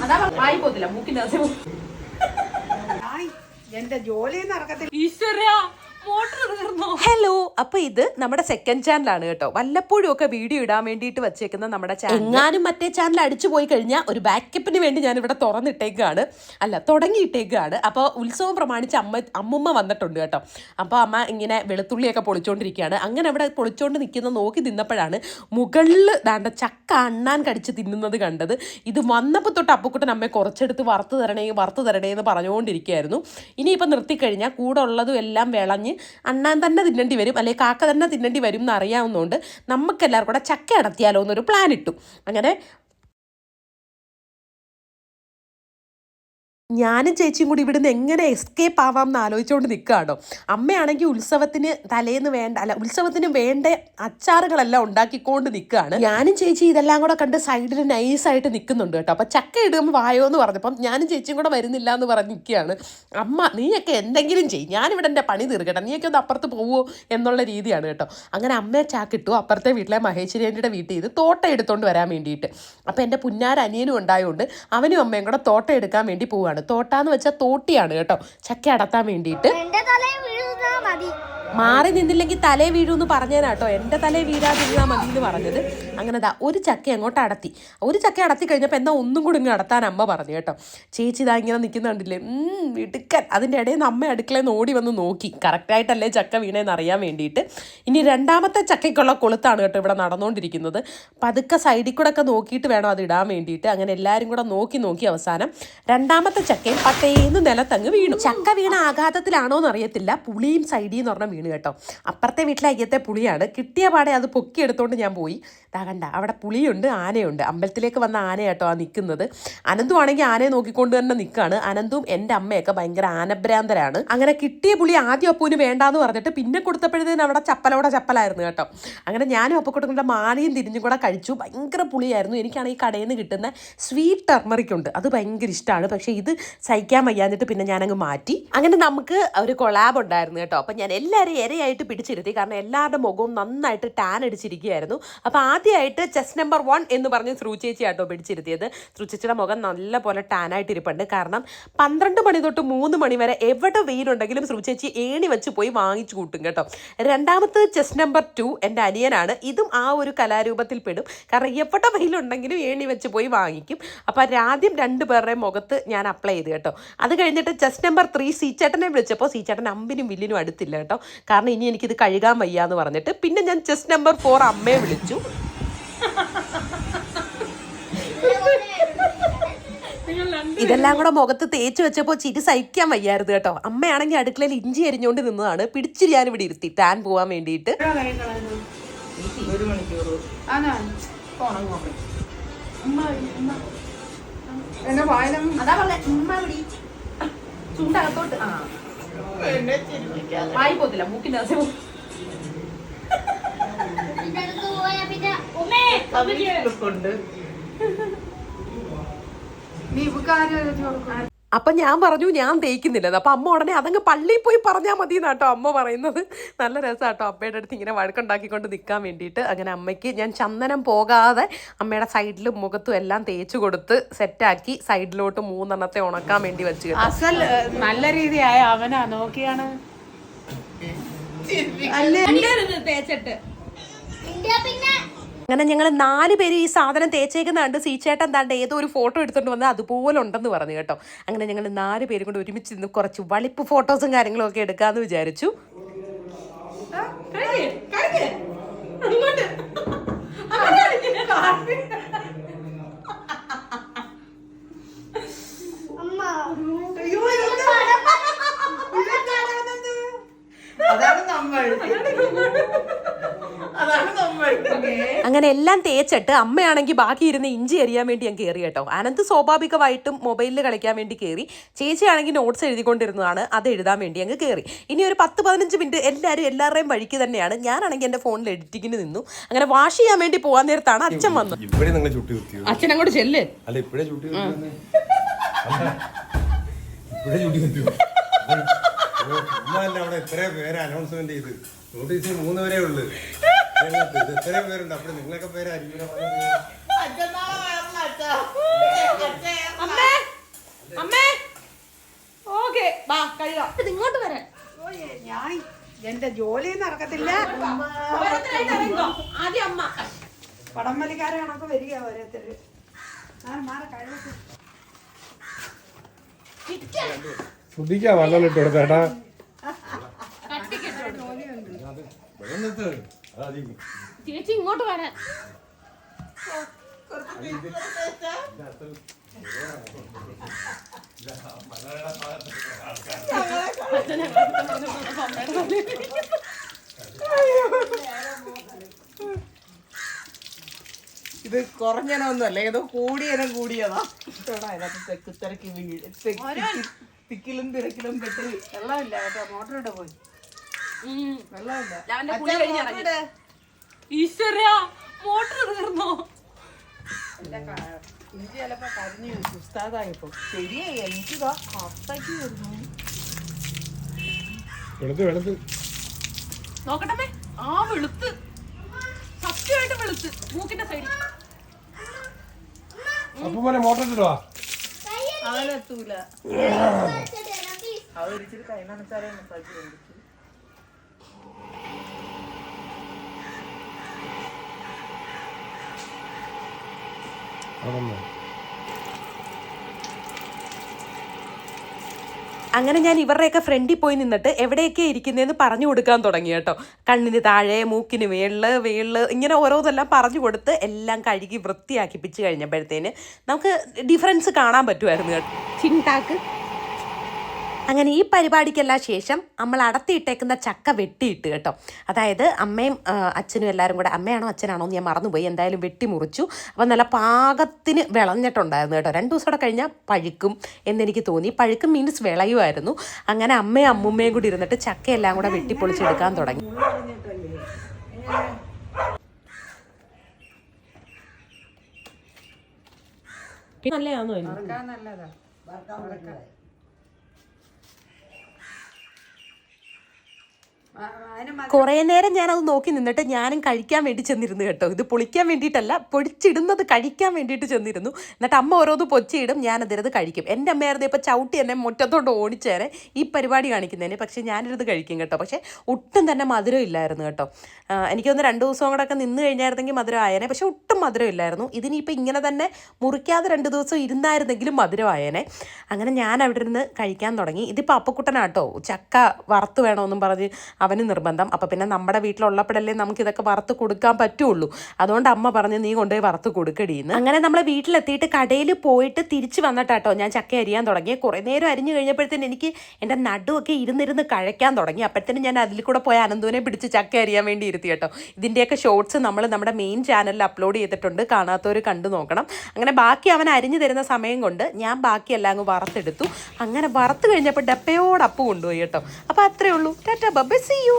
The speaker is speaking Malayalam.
അതാ വായി പോത്തില്ല മൂക്കിന്റെ എന്റെ ജോലി നടക്കത്തില്ല. ഹലോ, അപ്പൊ ഇത് നമ്മുടെ സെക്കൻഡ് ചാനലാണ് കേട്ടോ. വല്ലപ്പോഴും ഒക്കെ വീഡിയോ ഇടാൻ വേണ്ടിയിട്ട് വെച്ചേക്കുന്ന നമ്മുടെ ചാനൽ. എങ്ങാനും മറ്റേ ചാനൽ അടിച്ചു പോയി കഴിഞ്ഞാൽ ഒരു ബാക്കപ്പിന് വേണ്ടി ഞാൻ ഇവിടെ തുറന്നിട്ടേക്കാണ്, അല്ല തുടങ്ങിയിട്ടേക്കാണ്. അപ്പോൾ ഉത്സവം പ്രമാണിച്ച് അമ്മുമ്മ വന്നിട്ടുണ്ട് കേട്ടോ. അപ്പോൾ അമ്മ ഇങ്ങനെ വെളുത്തുള്ളിയൊക്കെ പൊളിച്ചോണ്ടിരിക്കുകയാണ്. അങ്ങനെ അവിടെ പൊളിച്ചോണ്ട് നിൽക്കുന്ന നോക്കി നിന്നപ്പോഴാണ് മുകളിൽ ദാണ്ട ചക്ക അണ്ണാൻ കടിച്ച് തിന്നുന്നത് കണ്ടത്. ഇത് വന്നപ്പോൾ തൊട്ട് അപ്പുക്കുട്ടൻ അമ്മയെ കുറച്ചെടുത്ത് വറുത്ത് തരണേ എന്ന് പറഞ്ഞുകൊണ്ടിരിക്കുകയായിരുന്നു. ഇനിയിപ്പോൾ നിർത്തിക്കഴിഞ്ഞാൽ കൂടെ ഉള്ളതും എല്ലാം വിളഞ്ഞ് അണ്ണാൻ തന്നെ തിന്നേണ്ടി വരും, അല്ലെങ്കിൽ കാക്ക തന്നെ തിന്നേണ്ടി വരും എന്ന് അറിയാവുന്നതുകൊണ്ട് നമുക്കെല്ലാവർക്കും കൂടെ ചക്ക അടത്തിയാലോ എന്നൊരു പ്ലാൻ ഇട്ടു. അങ്ങനെ ഞാനും ചേച്ചിയും കൂടി ഇവിടുന്ന് എങ്ങനെ എസ്കേപ്പ് ആവാം എന്ന് ആലോചിച്ചുകൊണ്ട് നിൽക്കുകയാണോ. അമ്മയാണെങ്കിൽ ഉത്സവത്തിന് തലേന്ന് ഉത്സവത്തിന് വേണ്ട അച്ചാറുകളെല്ലാം ഉണ്ടാക്കിക്കൊണ്ട് നിൽക്കുകയാണ്. ഞാനും ചേച്ചി ഇതെല്ലാം കൂടെ കണ്ട് സൈഡിൽ നൈസായിട്ട് നിൽക്കുന്നുണ്ട് കേട്ടോ. അപ്പം ചക്ക ഇടുമ്പോൾ വായോ എന്ന് പറഞ്ഞപ്പം ഞാനും ചേച്ചിയും കൂടെ വരുന്നില്ല എന്ന് പറഞ്ഞ് നിൽക്കുകയാണ്. അമ്മ നീയൊക്കെ എന്തെങ്കിലും ചെയ്യും, ഞാനിവിടെ എൻ്റെ പണി തീർക്കട്ടെ, നീയൊക്കെ ഒന്ന് അപ്പുറത്ത് പോവുമോ എന്നുള്ള രീതിയാണ് കേട്ടോ. അങ്ങനെ അമ്മയെ ചാക്കിട്ടു. അപ്പുറത്തെ വീട്ടിലെ മഹേശ്വരിയുടെ വീട്ടിൽ ഇത് തോട്ട എടുത്തുകൊണ്ട് വരാൻ വേണ്ടിയിട്ട്. അപ്പം എൻ്റെ പുന്നാരനിയനും ഉണ്ടായതുകൊണ്ട് അവനും അമ്മയും കൂടെ തോട്ട എടുക്കാൻ വേണ്ടി പോവുകയാണ്. തോട്ടാന്ന് വെച്ചാൽ തോട്ടിയാണ് കേട്ടോ, ചക്ക അടത്താൻ വേണ്ടിയിട്ട്. മാറി നിന്നില്ലെങ്കിൽ തലേ വീഴൂന്ന് പറഞ്ഞേനാട്ടോ, എൻ്റെ തലേ വീഴാതിരുന്നാ മതി എന്ന് പറഞ്ഞത്. അങ്ങനെ ഒരു ചക്ക അങ്ങോട്ട് അടത്തി. ഒരു ചക്ക അടത്തി കഴിഞ്ഞപ്പോൾ എന്നാൽ ഒന്നും കൂടി ഇങ്ങ് അടത്താൻ അമ്മ പറഞ്ഞു കേട്ടോ. ചേച്ചി ഇതാ ഇങ്ങനെ നിൽക്കുന്നുണ്ടില്ലേ, ഇടുക്കൻ. അതിൻ്റെ ഇടയിൽ നിന്ന് അമ്മ അടുക്കളയിൽ നിന്ന് ഓടി വന്ന് നോക്കി കറക്റ്റായിട്ടല്ലേ ചക്ക വീണേന്ന് അറിയാൻ വേണ്ടിയിട്ട്. ഇനി രണ്ടാമത്തെ ചക്കയ്ക്കുള്ള കൊളുത്താണ് കേട്ടോ ഇവിടെ നടന്നുകൊണ്ടിരിക്കുന്നത്. പതുക്കെ സൈഡിൽ കൂടെ ഒക്കെ നോക്കിയിട്ട് വേണം അത് ഇടാൻ വേണ്ടിയിട്ട്. അങ്ങനെ എല്ലാവരും കൂടെ നോക്കി അവസാനം രണ്ടാമത്തെ ചക്കയും പട്ടേന്ന് നിലത്തങ്ങ് വീണു. ചക്ക വീണ ആഘാതത്തിലാണോ എന്ന് അറിയത്തില്ല, പുളിയും സൈഡിൽ എന്ന് പറഞ്ഞാൽ വീണ് കേട്ടോ. അപ്പുറത്തെ വീട്ടിലെ അയ്യത്തെ പുളിയാണ്. കിട്ടിയ പാടെ അത് പൊക്കി എടുത്തോണ്ട് ഞാൻ പോയി. കണ്ട അവിടെ പുളിയുണ്ട്, ആനയുണ്ട്. അമ്പലത്തിലേക്ക് വന്ന ആന കേട്ടോ ആ നിൽക്കുന്നത്. അനന്തും ആണെങ്കിൽ ആനയെ നോക്കിക്കൊണ്ട് തന്നെ നിൽക്കുകയാണ്. അനന്തും എൻ്റെ അമ്മയൊക്കെ ഭയങ്കര ആനഭ്രാന്തരാണ്. അങ്ങനെ കിട്ടിയ പുളി ആദ്യം അപ്പൂന് വേണ്ടാന്ന് പറഞ്ഞിട്ട് പിന്നെ കൊടുത്തപ്പോഴത്തേന് അവിടെ ചപ്പലായിരുന്നു കേട്ടോ. അങ്ങനെ ഞാനും അപ്പക്കൂടെ മാലയും തിരിഞ്ഞും കൂടെ കഴിച്ചു. ഭയങ്കര പുളിയായിരുന്നു. എനിക്കാണെങ്കിൽ കടയിൽ നിന്ന് കിട്ടുന്ന സ്വീറ്റ് ടർമറിക് ഉണ്ട്, അത് ഭയങ്കര ഇഷ്ടമാണ്. പക്ഷേ ഇത് സഹിക്കാൻ വയ്യാഞ്ഞിട്ട് പിന്നെ ഞാനങ്ങ് മാറ്റി. അങ്ങനെ നമുക്ക് ഒരു കൊളാബ് ഉണ്ടായിരുന്നു കേട്ടോ. അപ്പം ഞാൻ എല്ലാവരും ഇരയായിട്ട് പിടിച്ചിരുത്തി, കാരണം എല്ലാവരുടെ മുഖവും നന്നായിട്ട് ടാൻ അടിച്ചിരിക്കുകയായിരുന്നു. അപ്പോൾ ആദ്യമായിട്ട് ചെസ് നമ്പർ 1 എന്ന് പറഞ്ഞ് ശ്രൂചേച്ചി ആട്ടോ പിടിച്ചിരുത്തിയത്. ശ്രൂചേച്ചിയുടെ മുഖം നല്ല പോലെ ടാനായിട്ടിരിപ്പുണ്ട്. കാരണം 12 മണി തൊട്ട് 3 മണി വരെ എവിടെ വെയിലുണ്ടെങ്കിലും ശ്രൂചേച്ചി ഏണി വെച്ച് പോയി വാങ്ങിച്ചു കൂട്ടും കേട്ടോ. രണ്ടാമത്തെ ചെസ് നമ്പർ 2 എൻ്റെ അനിയനാണ്. ഇതും ആ ഒരു കലാരൂപത്തിൽ പെടും. കാരണം എവിടെ വെയിലുണ്ടെങ്കിലും ഏണി വെച്ച് പോയി വാങ്ങിക്കും. അപ്പോൾ ആദ്യം 2 പേരുടെയും മുഖത്ത് ഞാൻ അപ്ലൈ ചെയ്ത് കേട്ടോ. അത് കഴിഞ്ഞിട്ട് ചെസ് നമ്പർ 3 സീച്ചേട്ടനെ വിളിച്ചപ്പോൾ സീച്ചേട്ടൻ അമ്പിനും വില്ലിനും അടുത്തില്ല കേട്ടോ. കാരണം ഇനി എനിക്കിത് കഴുകാൻ വയ്യാന്ന് പറഞ്ഞിട്ട് പിന്നെ ഞാൻ ചെസ് നമ്പർ 4 അമ്മയെ വിളിച്ചു. ഇതെല്ലാം കൂടെ മുഖത്ത് തേച്ച് വെച്ചപ്പോൾ ചിരി സഹിക്കാൻ വയ്യായിരുന്നു കേട്ടോ. അമ്മയാണെങ്കിൽ അടുക്കളയിൽ ഇഞ്ചി അരിഞ്ഞുകൊണ്ട് നിന്നതാണ്. പിടിച്ച് ഞാൻ ഇവിടെ ഇരുത്തി ടാൻ പോവാൻ വേണ്ടിയിട്ട്. ചൂണ്ടകത്തോട്ട് വായി പോത്തില്ല മൂക്കിന്റെ അപ്പം ഞാൻ പറഞ്ഞു ഞാൻ തേക്കുന്നില്ലത്. അപ്പം അമ്മ ഉടനെ അതങ്ങ് പള്ളിയിൽ പോയി പറഞ്ഞാൽ മതി എന്നാട്ടോ അമ്മ പറയുന്നത്. നല്ല രസമാട്ടോ അമ്മയുടെ അടുത്ത് ഇങ്ങനെ വഴക്കുണ്ടാക്കിക്കൊണ്ട് നിൽക്കാൻ വേണ്ടിയിട്ട്. അങ്ങനെ അമ്മയ്ക്ക് ഞാൻ ചന്ദനം പോകാതെ അമ്മയുടെ സൈഡിലും മുഖത്തും എല്ലാം തേച്ച് കൊടുത്ത് സെറ്റാക്കി സൈഡിലോട്ട് 3 എണ്ണത്തെ ഉണക്കാൻ വേണ്ടി വെച്ച്. അസൽ നല്ല രീതിയായ അവനാ നോക്കിയാണ് തേച്ചിട്ട്. അങ്ങനെ ഞങ്ങൾ 4 പേര് ഈ സാധനം തേച്ചേക്കുന്ന കണ്ട് സീച്ചേട്ടൻ താണ്ട് ഏതോ ഒരു ഫോട്ടോ എടുത്തുകൊണ്ട് വന്നാൽ അതുപോലെ ഉണ്ടെന്ന് പറഞ്ഞു കേട്ടോ. അങ്ങനെ ഞങ്ങൾ 4 പേരും കൂടെ ഒരുമിച്ച് നിന്ന് കുറച്ച് വളിപ്പ് ഫോട്ടോസും കാര്യങ്ങളും ഒക്കെ എടുക്കാമെന്ന് വിചാരിച്ചു. അങ്ങനെ എല്ലാം തേച്ചിട്ട് അമ്മയാണെങ്കിൽ ബാക്കി ഇരുന്ന് ഇഞ്ചി അരിയാൻ വേണ്ടി ഞാൻ കയറി കേട്ടോ. അനന്ത് സ്വാഭാവികമായിട്ടും മൊബൈലിൽ കളിക്കാൻ വേണ്ടി കയറി. ചേച്ചിയാണെങ്കിൽ നോട്ട്സ് എഴുതിക്കൊണ്ടിരുന്നതാണ്, അത് എഴുതാൻ വേണ്ടി അങ്ങ് കയറി. ഇനി ഒരു 10-15 മിനിറ്റ് എല്ലാവരുടെയും വഴിക്ക് തന്നെയാണ്. ഞാനാണെങ്കിൽ എൻ്റെ ഫോണിൽ എഡിറ്റിങ്ങിന് നിന്നു. അങ്ങനെ വാഷ് ചെയ്യാൻ വേണ്ടി പോകാൻ നേരത്താണ് അച്ഛൻ വന്നത്. അച്ഛൻ അങ്ങോട്ട് ചെല്ല്. അവിടെ എത്ര പേര് അനൗൺസ്മെന്റ് ചെയ്ത് നോട്ടീസിൽ 3 പേരേ ഉള്ളു. എത്ര പേരുണ്ട്? അപ്പോൾ നിങ്ങളൊക്കെ പേരായിരിക്കും. കഴുകാം. ഇത് ഇങ്ങോട്ട് വരാൻ. ഞാൻ എന്റെ ജോലി നടക്കത്തില്ല. ഓരോരുത്തരായിട്ട് ഇറങ്ങിക്കോ. ആദ്യം അമ്മ. പടംവലിക്കാരെ കണക്ക് വരിക ഓരോരുത്തര്. ഞാൻ മാറി കഴിവട്ടെ. ശ്രദ്ധിക്കാ വെള്ളം ഇട്ട് കൊടുത്തേട്ടാ. ചേച്ചി ഇങ്ങോട്ട് വരാൻ. ഇത് കുറഞ്ഞനൊന്നുമല്ല, ഏതോ കൂടിയനം കൂടിയതാ. അതിനകത്ത് തെക്കുത്തിരക്ക് തിക്കിലും തിരക്കിലും പെട്ട് വെള്ളമില്ല കേട്ടോ. മോട്ടറിട്ട് പോയി വെള്ളമില്ല. ഈശ്വരാ, മോട്ടർ തീർന്നോ? ഇഞ്ചി ചിലപ്പോ കരിഞ്ഞു സുസ്താതായപ്പോ ശരിയാ. എനിക്കിതാ കത്തക്ക് വരുന്നു. വെളുത്ത് നോക്കട്ടെ. ആ വെളുത്ത്, സത്യമായിട്ട് വെളുത്ത് മൂക്കിന്റെ സൈഡിൽ. അപ്പൊ പോലെ മോട്ടർ ഇട്ടോ. അവനെത്തൂല. അവരിച്ചിരി കൈ നനച്ചാലേ മസാജ് കണ്ടിട്ട്. അങ്ങനെ ഞാൻ ഇവരുടെയൊക്കെ ഫ്രണ്ടിൽ പോയി നിന്നിട്ട് എവിടെയൊക്കെ ഇരിക്കുന്നതെന്ന് പറഞ്ഞു കൊടുക്കാൻ തുടങ്ങി കേട്ടോ. കണ്ണിന് താഴെ, മൂക്കിന് വേളില് ഇങ്ങനെ ഓരോന്നെല്ലാം പറഞ്ഞു കൊടുത്ത് എല്ലാം കഴുകി വൃത്തിയാക്കിപ്പിച്ച് കഴിഞ്ഞപ്പോഴത്തേന് നമുക്ക് ഡിഫറൻസ് കാണാൻ പറ്റുമായിരുന്നു കേട്ടോ. ചിണ്ടാക്ക്. അങ്ങനെ ഈ പരിപാടിക്കെല്ലാം ശേഷം നമ്മൾ അടത്തിയിട്ടേക്കുന്ന ചക്ക വെട്ടിയിട്ട് കേട്ടോ. അതായത് അമ്മയും അച്ഛനും എല്ലാവരും കൂടെ, അമ്മയാണോ അച്ഛനാണോ എന്ന് ഞാൻ മറന്നുപോയി, എന്തായാലും വെട്ടി മുറിച്ചു. അപ്പം നല്ല പാകത്തിന് വിളഞ്ഞിട്ടുണ്ടായിരുന്നു കേട്ടോ. 2 ദിവസം കൂടെ കഴിഞ്ഞാൽ പഴുക്കും എന്നെനിക്ക് തോന്നി. പഴുക്കും മീൻസ് വിളയുമായിരുന്നു. അങ്ങനെ അമ്മയും അമ്മുമ്മയും കൂടി ഇരുന്നിട്ട് ചക്കയെല്ലാം കൂടെ വെട്ടിപ്പൊളിച്ചെടുക്കാൻ തുടങ്ങി. നല്ലതാണോ? നല്ലതാ. കുറേ നേരം ഞാനത് നോക്കി നിന്നിട്ട് ഞാനും കഴിക്കാൻ വേണ്ടി ചെന്നിരുന്നു കേട്ടോ. ഇത് പൊളിക്കാൻ വേണ്ടിയിട്ടല്ല, പൊടിച്ചിടുന്നത് കഴിക്കാൻ വേണ്ടിയിട്ട് ചെന്നിരുന്നു. എന്നിട്ട് അമ്മ ഓരോന്ന് പൊച്ചിയിടും, ഞാനതിരത് കഴിക്കും. എൻ്റെ അമ്മയായിരുന്നു ഇപ്പോൾ ചവിട്ടി എന്നെ മുറ്റത്തോട്ട് ഓടിച്ചേരെ ഈ പരിപാടി കാണിക്കുന്നതിന്. പക്ഷേ ഞാനിരുത് കഴിക്കും കേട്ടോ. പക്ഷേ ഒട്ടും തന്നെ മധുരം ഇല്ലായിരുന്നു കേട്ടോ. എനിക്കൊന്ന് 2 ദിവസം കൂടെ ഒക്കെ നിന്ന് കഴിഞ്ഞായിരുന്നെങ്കിൽ മധുരം ആയേനെ. പക്ഷേ ഒട്ടും മധുരം ഇല്ലായിരുന്നു. ഇതിനിപ്പോൾ ഇങ്ങനെ തന്നെ മുറിക്കാതെ 2 ദിവസം ഇരുന്നായിരുന്നെങ്കിലും മധുരം ആയേനെ. അങ്ങനെ ഞാൻ അവിടെ ഇരുന്ന് കഴിക്കാൻ തുടങ്ങി. ഇതിപ്പോൾ അപ്പക്കുട്ടനാട്ടോ ചക്ക വറുത്ത് വേണമെന്നും പറഞ്ഞ് അവന് നിർബന്ധം. അപ്പം പിന്നെ നമ്മുടെ വീട്ടിലുള്ളപ്പോഴല്ലേ നമുക്കിതൊക്കെ വറുത്ത് കൊടുക്കാൻ പറ്റുള്ളൂ. അതുകൊണ്ട് അമ്മ പറഞ്ഞ് നീ കൊണ്ടുപോയി വറുത്ത് കൊടുക്കടിയെന്ന്. അങ്ങനെ നമ്മളെ വീട്ടിലെത്തിയിട്ട് കടയിൽ പോയിട്ട് തിരിച്ച് വന്നിട്ടാട്ടോ ഞാൻ ചക്ക അരിയാൻ തുടങ്ങി. കുറേ നേരം അരിഞ്ഞു കഴിഞ്ഞപ്പോഴത്തേന് എനിക്ക് എൻ്റെ നടുവൊക്കെ ഇരുന്നിരുന്ന് കഴിക്കാൻ തുടങ്ങി. അപ്പോഴത്തേനും ഞാൻ അതിൽ കൂടെ പോയി അനന്തുവിനെ പിടിച്ച് ചക്ക അരിയാൻ വേണ്ടി ഇരുത്തി കേട്ടോ. ഇതിൻ്റെയൊക്കെ ഷോർട്സ് നമ്മൾ നമ്മുടെ മെയിൻ ചാനലിൽ അപ്ലോഡ് ചെയ്തിട്ടുണ്ട്, കാണാത്തവർ കണ്ടു നോക്കണം. അങ്ങനെ ബാക്കി അവൻ അരിഞ്ഞു തരുന്ന സമയം കൊണ്ട് ഞാൻ ബാക്കിയെല്ലാം അങ്ങ് വറുത്തെടുത്തു. അങ്ങനെ വറുത്ത് കഴിഞ്ഞപ്പോൾ ഡപ്പയോടപ്പ് കൊണ്ടുപോയി കേട്ടോ. അപ്പോൾ അത്രയേ ഉള്ളൂ. ടാറ്റാ ബൈ, സീ യു.